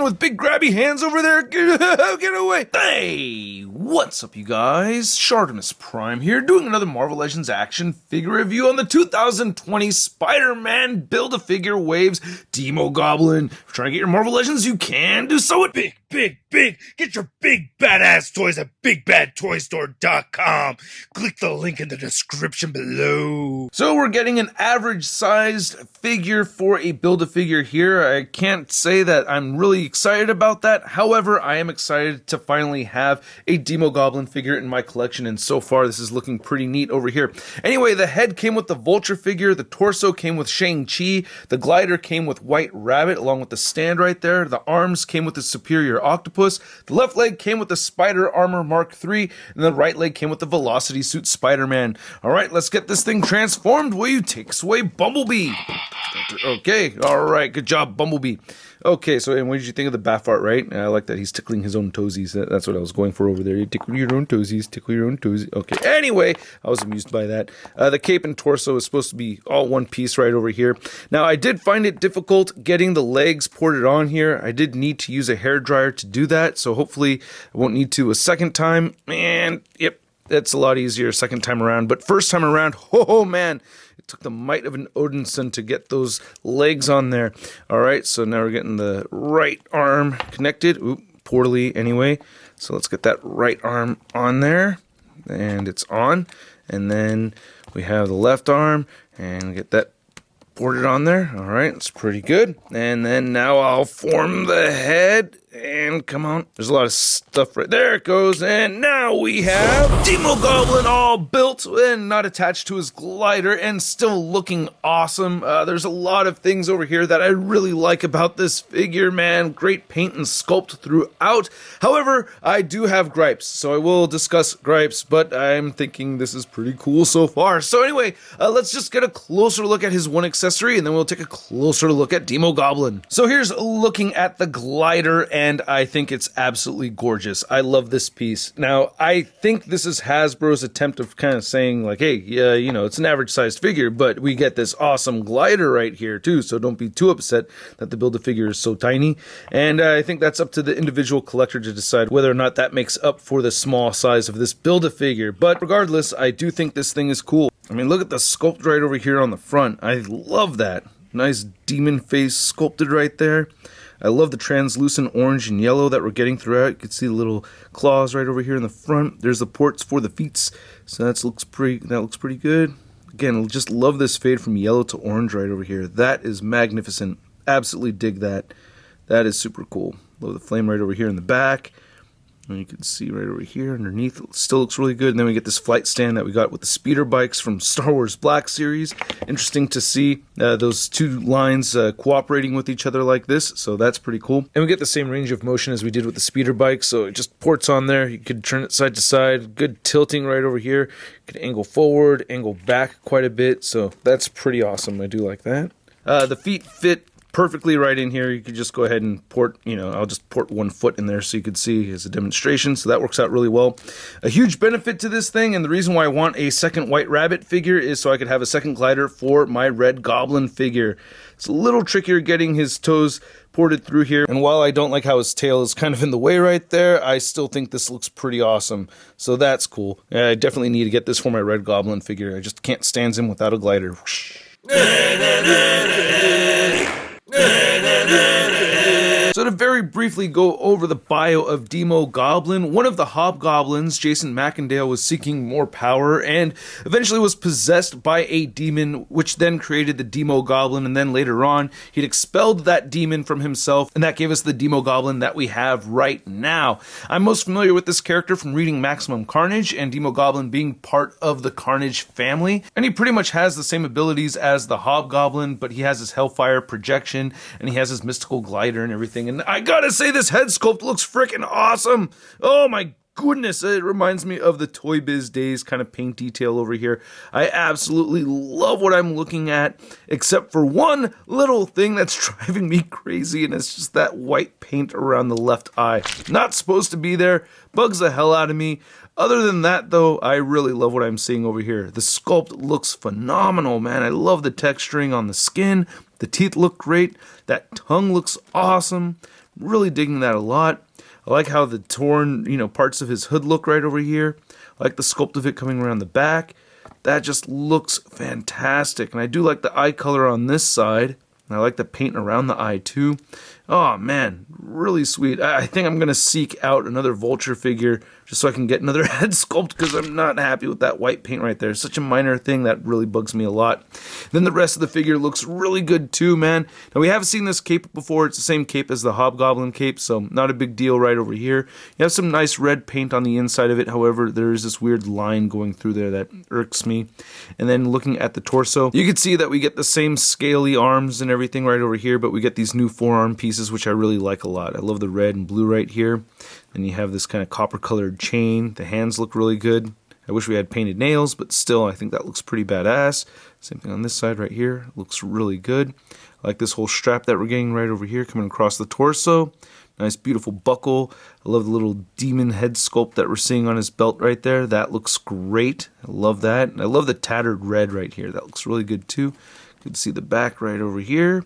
man with big grabby hands over there. Get away. Hey, what's up, you guys? ShartimusPrime here, doing another Marvel Legends action figure review on the 2020 Spider-Man Build-A-Figure Waves Demogoblin. If you're trying to get your Marvel Legends, you can do so at Big. Get your big badass toys at BigBadToyStore.com. Click the link in the description below. So we're getting an average-sized figure for a Build-A-Figure here. I can't say that I'm really excited about that. However, I am excited to finally have a Demogoblin figure in my collection, and so far this is looking pretty neat over here. Anyway, the head came with the Vulture figure, the torso came with Shang-Chi, the glider came with White Rabbit along with the stand right there, the arms came with the Superior Octopus, the left leg came with the Spider Armor Mark III, and the right leg came with the Velocity Suit Spider-Man. Alright, let's get this thing transformed. Will you take us away, Bumblebee? Okay, alright, good job, Bumblebee. Okay, so and what did you think of the bath art, right? I like that he's tickling his own toesies. That's what I was going for over there. You tickle your own toesies, tickle your own toesies. Okay, anyway, I was amused by that. The cape and torso is supposed to be all one piece right over here. Now, I did find it difficult getting the legs ported on here. I did need to use a hairdryer to do that, so hopefully I won't need to a second time. And, yep, that's a lot easier second time around. But first time around, oh man, it took the might of an Odinson to get those legs on there. Alright, so now we're getting the right arm connected. Oop, poorly anyway. So let's get that right arm on there. And it's on. And then we have the left arm. And get that ported on there. Alright, it's pretty good. And then now I'll form the head. And come on, there's a lot of stuff right there. It goes, and now we have Demogoblin all built and not attached to his glider and still looking awesome. There's a lot of things over here that I really like about this figure, man. Great paint and sculpt throughout. However, I do have gripes, so I will discuss gripes, but I'm thinking this is pretty cool so far. So anyway, let's just get a closer look at his one accessory, and then we'll take a closer look at Demogoblin. So here's looking at the glider, and I think it's absolutely gorgeous. I love this piece. Now, I think this is Hasbro's attempt of kind of saying like, hey, yeah, you know, it's an average sized figure, but we get this awesome glider right here too, so don't be too upset that the Build-A-Figure is so tiny. And I think that's up to the individual collector to decide whether or not that makes up for the small size of this Build-A-Figure. But regardless, I do think this thing is cool. I mean, look at the sculpt right over here on the front. I love that. Nice demon face sculpted right there. I love the translucent orange and yellow that we're getting throughout. You can see the little claws right over here in the front. There's the ports for the feet, so that looks pretty good. Again, just love this fade from yellow to orange right over here. That is magnificent. Absolutely dig that. That is super cool. Love the flame right over here in the back. And you can see right over here underneath, it still looks really good. And then we get this flight stand that we got with the speeder bikes from Star Wars Black Series. Interesting to see those two lines cooperating with each other like this, so that's pretty cool. And we get the same range of motion as we did with the speeder bike, so it just ports on there. You could turn it side to side. Good tilting right over here. You can angle forward, angle back quite a bit, so that's pretty awesome. I do like that. The feet fit perfectly right in here. You could just go ahead and port, I'll just port one foot in there so you could see as a demonstration, so that works out really well. A huge benefit to this thing, and the reason why I want a second White Rabbit figure is so I could have a second glider for my Red Goblin figure. It's a little trickier getting his toes ported through here, and while I don't like how his tail is kind of in the way right there, I still think this looks pretty awesome, so that's cool. I definitely need to get this for my Red Goblin figure. I just can't stand him without a glider. So to very briefly go over the bio of Demogoblin, one of the hobgoblins, Jason McIndale, was seeking more power and eventually was possessed by a demon, which then created the Demogoblin, and then later on, he'd expelled that demon from himself, and that gave us the Demogoblin that we have right now. I'm most familiar with this character from reading Maximum Carnage, and Demogoblin being part of the Carnage family, and he pretty much has the same abilities as the hobgoblin, but he has his Hellfire projection, and he has his mystical glider and everything. And I gotta say, this head sculpt looks freaking awesome. Oh my goodness, it reminds me of the Toy Biz days kind of paint detail over here. I absolutely love what I'm looking at, except for one little thing that's driving me crazy, and it's just that white paint around the left eye. Not supposed to be there, bugs the hell out of me. Other than that, though, I really love what I'm seeing over here. The sculpt looks phenomenal, man. I love the texturing on the skin. The teeth look great. That tongue looks awesome. Really digging that a lot. I like how the torn, parts of his hood look right over here. I like the sculpt of it coming around the back. That just looks fantastic. And I do like the eye color on this side. And I like the paint around the eye too. Oh man, really sweet. I think I'm going to seek out another Vulture figure just so I can get another head sculpt because I'm not happy with that white paint right there. It's such a minor thing that really bugs me a lot. Then the rest of the figure looks really good too, man. Now we have seen this cape before. It's the same cape as the Hobgoblin cape, so not a big deal right over here. You have some nice red paint on the inside of it. However, there is this weird line going through there that irks me. And then looking at the torso, you can see that we get the same scaly arms and everything right over here, but we get these new forearm pieces, which I really like a lot. I love the red and blue right here. Then you have this kind of copper colored chain. The hands look really good. I wish we had painted nails, but still I think that looks pretty badass. Same thing on this side right here. Looks really good. I like this whole strap that we're getting right over here coming across the torso. Nice beautiful buckle. I love the little demon head sculpt that we're seeing on his belt right there. That looks great. I love that. And I love the tattered red right here. That looks really good too. Good to see the back right over here.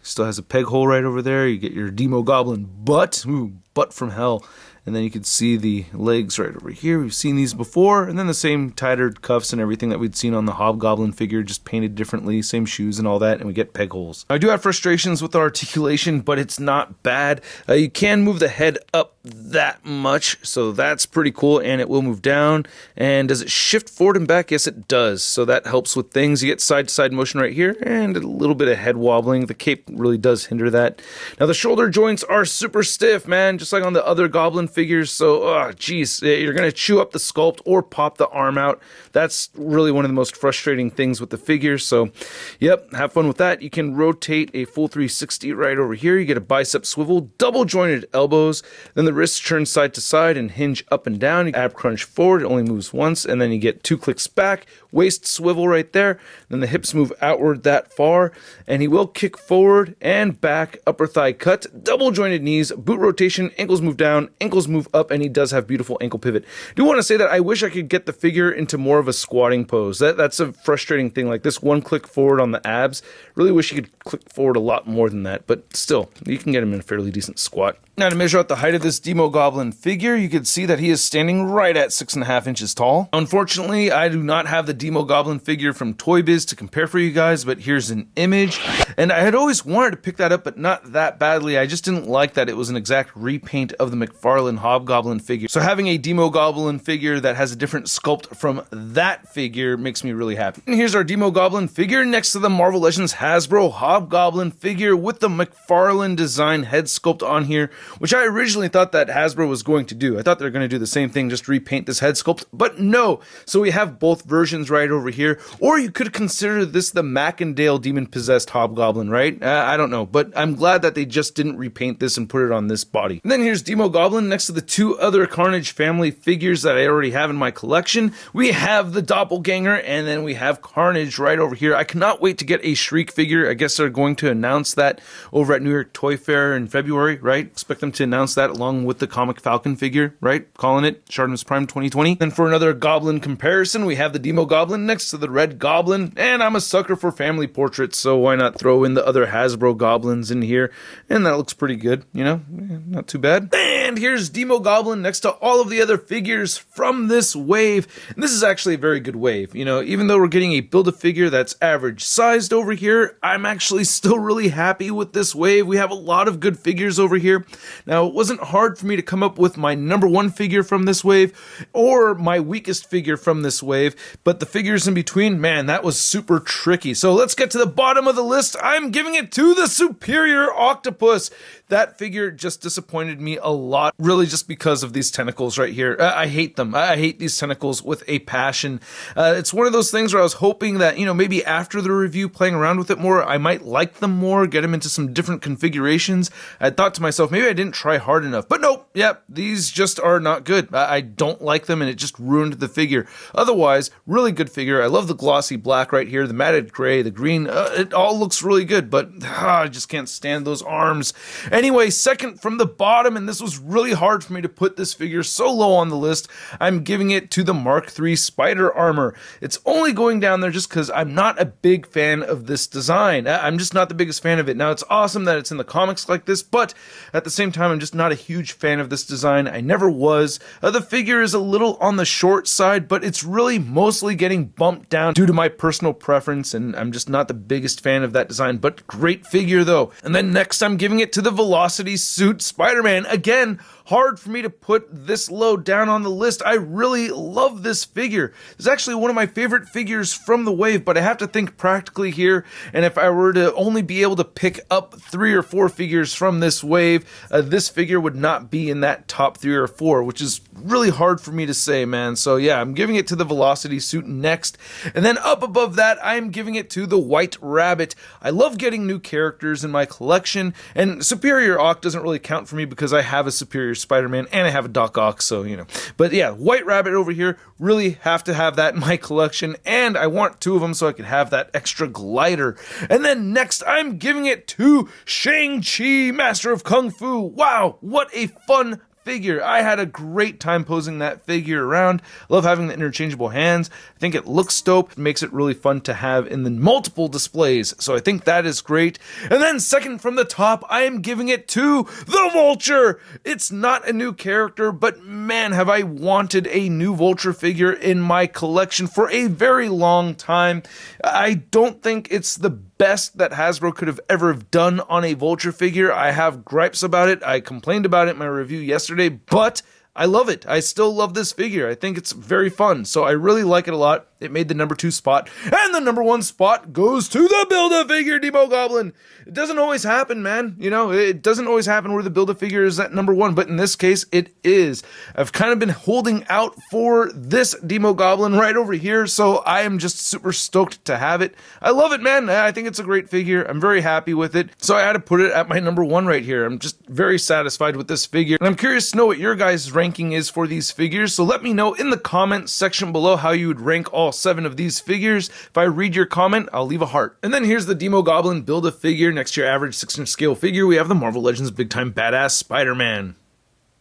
Still has a peg hole right over there. You get your Demogoblin butt. Ooh, butt from hell. And then you can see the legs right over here. We've seen these before. And then the same tattered cuffs and everything that we'd seen on the Hobgoblin figure, just painted differently. Same shoes and all that. And we get peg holes. I do have frustrations with the articulation, but it's not bad. You can move the head up that much, so that's pretty cool. And it will move down. And does it shift forward and back? Yes, it does. So that helps with things. You get side-to-side motion right here and a little bit of head wobbling. The cape really does hinder that. Now, the shoulder joints are super stiff, man, just like on the other Goblin figures. So, geez, you're going to chew up the sculpt or pop the arm out. That's really one of the most frustrating things with the figure. So, yep, have fun with that. You can rotate a full 360 right over here. You get a bicep swivel, double jointed elbows. Then the wrists turn side to side and hinge up and down. You ab crunch forward, it only moves once, and then you get 2 clicks back. Waist swivel right there. Then the hips move outward that far, and he will kick forward and back, upper thigh cut, double jointed knees, boot rotation, ankles move down, ankles move up, and he does have beautiful ankle pivot. I do want to say that I wish I could get the figure into more of a squatting pose. That's a frustrating thing. Like this one click forward on the abs, really wish you could click forward a lot more than that, but still, you can get him in a fairly decent squat. Now to measure out the height of this Demogoblin figure, you can see that he is standing right at 6.5 inches tall. Unfortunately, I do not have the Demogoblin figure from Toy Biz to compare for you guys, but here's an image. And I had always wanted to pick that up, but not that badly. I just didn't like that it was an exact repaint of the McFarlane Hobgoblin figure. So having a Demogoblin figure that has a different sculpt from that figure makes me really happy. And here's our Demogoblin figure next to the Marvel Legends Hasbro Hobgoblin figure with the McFarlane design head sculpt on here, which I originally thought that Hasbro was going to do. I thought they were going to do the same thing, just repaint this head sculpt, but no. So we have both versions right over here, or you could consider this the Mackendale demon-possessed Hobgoblin, right? I don't know, but I'm glad that they just didn't repaint this and put it on this body. And then here's Demogoblin next to the 2 other Carnage family figures that I already have in my collection. We have the Doppelganger, and then we have Carnage right over here. I cannot wait to get a Shriek figure. I guess they're going to announce that over at New York Toy Fair in February, right? Expect them to announce that along with the Comic Falcon figure, right? Calling it ShartimusPrime 2020. Then for another Goblin comparison, we have the Demogoblin next to the Red Goblin, and I'm a sucker for family portraits, so why not throw in the other Hasbro Goblins in here? And that looks pretty good, not too bad. And here's Demogoblin next to all of the other figures from this wave. And this is actually a very good wave. Even though we're getting a Build-A-Figure that's average sized over here, I'm actually still really happy with this wave. We have a lot of good figures over here. Now, it wasn't hard for me to come up with my number 1 figure from this wave or my weakest figure from this wave, but the figures in between, man, that was super tricky. So let's get to the bottom of the list. I'm giving it to the Superior Octopus. That figure just disappointed me a lot, really just because of these tentacles right here. I hate them. I hate these tentacles with a passion. It's one of those things where I was hoping that, maybe after the review, playing around with it more, I might like them more, get them into some different configurations. I thought to myself, maybe I didn't try hard enough. But nope, these just are not good. I don't like them, and it just ruined the figure. Otherwise, really good figure. I love the glossy black right here, the matted gray, the green. It all looks really good, but I just can't stand those arms. Anyway, second from the bottom, and this was really hard for me to put this figure so low on the list, I'm giving it to the Mark III Spider Armor. It's only going down there just because I'm not a big fan of this design. I'm just not the biggest fan of it. Now, it's awesome that it's in the comics like this, but at the same time, I'm just not a huge fan of this design. I never was. The figure is a little on the short side, but it's really mostly getting bumped down due to my personal preference, and I'm just not the biggest fan of that design, but great figure though. And then next, I'm giving it to the Velocity Suit Spider-Man. Again, hard for me to put this low down on the list. I really love this figure. It's actually one of my favorite figures from the wave, but I have to think practically here, and if I were to only be able to pick up 3 or 4 figures from this wave, this figure would not be in that top 3 or 4, which is really hard for me to say, man. So yeah, I'm giving it to the Velocity Suit next, and then up above that, I'm giving it to the White Rabbit. I love getting new characters in my collection, and Superior Ock doesn't really count for me because I have a Superior Spider-Man and I have a Doc Ock, so you know. But yeah, White Rabbit over here, really have to have that in my collection, and I want 2 of them so I could have that extra glider. And then next, I'm giving it to Shang-Chi, Master of Kung Fu. Wow, what a fun figure. I had a great time posing that figure around. Love having the interchangeable hands. I think it looks dope. It makes it really fun to have in the multiple displays. So I think that is great. And then second from the top, I am giving it to the Vulture. It's not a new character, but man, have I wanted a new Vulture figure in my collection for a very long time. I don't think it's the best that Hasbro could have ever done on a Vulture figure. I have gripes about it. I complained about it in my review yesterday, but I love it. I still love this figure. I think it's very fun, so I really like it a lot. It made the number 2 spot, and the number 1 spot goes to the Build-A-Figure Demogoblin. It doesn't always happen, man. You know, it doesn't always happen where the Build-A-Figure is at number 1, but in this case, it is. I've kind of been holding out for this Demogoblin right over here, so I am just super stoked to have it. I love it, man. I think it's a great figure. I'm very happy with it, so I had to put it at my number 1 right here. I'm just very satisfied with this figure, and I'm curious to know what your guys' ranking is for these figures, so let me know in the comments section below how you would rank all 7 of these figures. If I read your comment, I'll leave a heart. And then here's the Demogoblin Build-A-Figure. Next to your average 6-inch scale figure, we have the Marvel Legends Big Time Badass Spider-Man.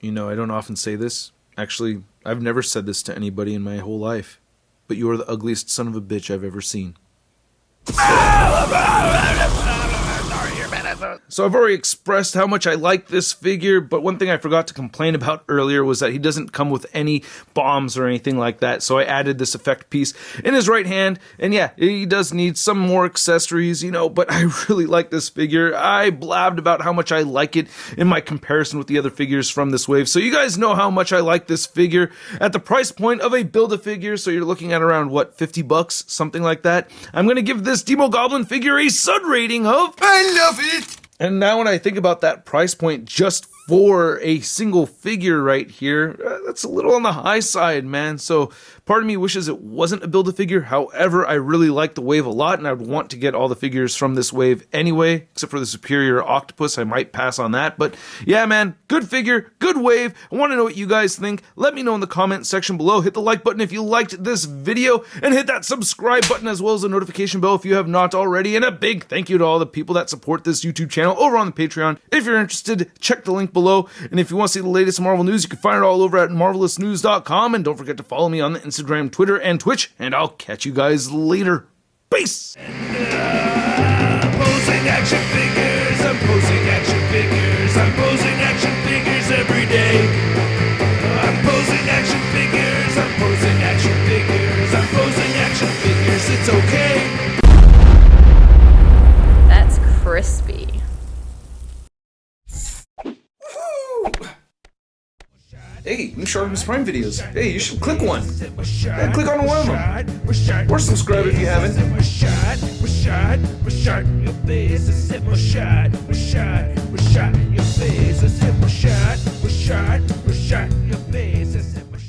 You know, I don't often say this. Actually, I've never said this to anybody in my whole life. But you are the ugliest son of a bitch I've ever seen. So I've already expressed how much I like this figure, but one thing I forgot to complain about earlier was that he doesn't come with any bombs or anything like that, so I added this effect piece in his right hand, and yeah, he does need some more accessories, you know, but I really like this figure. I blabbed about how much I like it in my comparison with the other figures from this wave, so you guys know how much I like this figure. At the price point of a Build-A-Figure, so you're looking at around, what, 50 bucks? Something like that. I'm gonna give this Demogoblin figure a Sud rating of I love it! And now when I think about that price point just for a single figure right here, that's a little on the high side, man. So part of me wishes it wasn't a Build-A-Figure. However, I really like the wave a lot, and I would want to get all the figures from this wave anyway, except for the Superior Octopus. I might pass on that. But yeah, man, good figure, good wave. I want to know what you guys think. Let me know in the comment section below. Hit the like button if you liked this video, and hit that subscribe button as well as the notification bell if you have not already. And a big thank you to all the people that support this YouTube channel over on the Patreon. If you're interested, check the link below. And if you want to see the latest Marvel news, you can find it all over at marvelousnews.com. And don't forget to follow me on the Instagram, Twitter, and Twitch. And I'll catch you guys later. Peace! Posing action figures, I'm posing action figures, I'm posing action figures every day. I'm posing action figures, I'm posing action figures, I'm posing action figures, it's okay. That's crispy. Hey, new ShartimusPrime videos. Hey, you should click one. Yeah, click on one of them. Or subscribe if you haven't. Your face.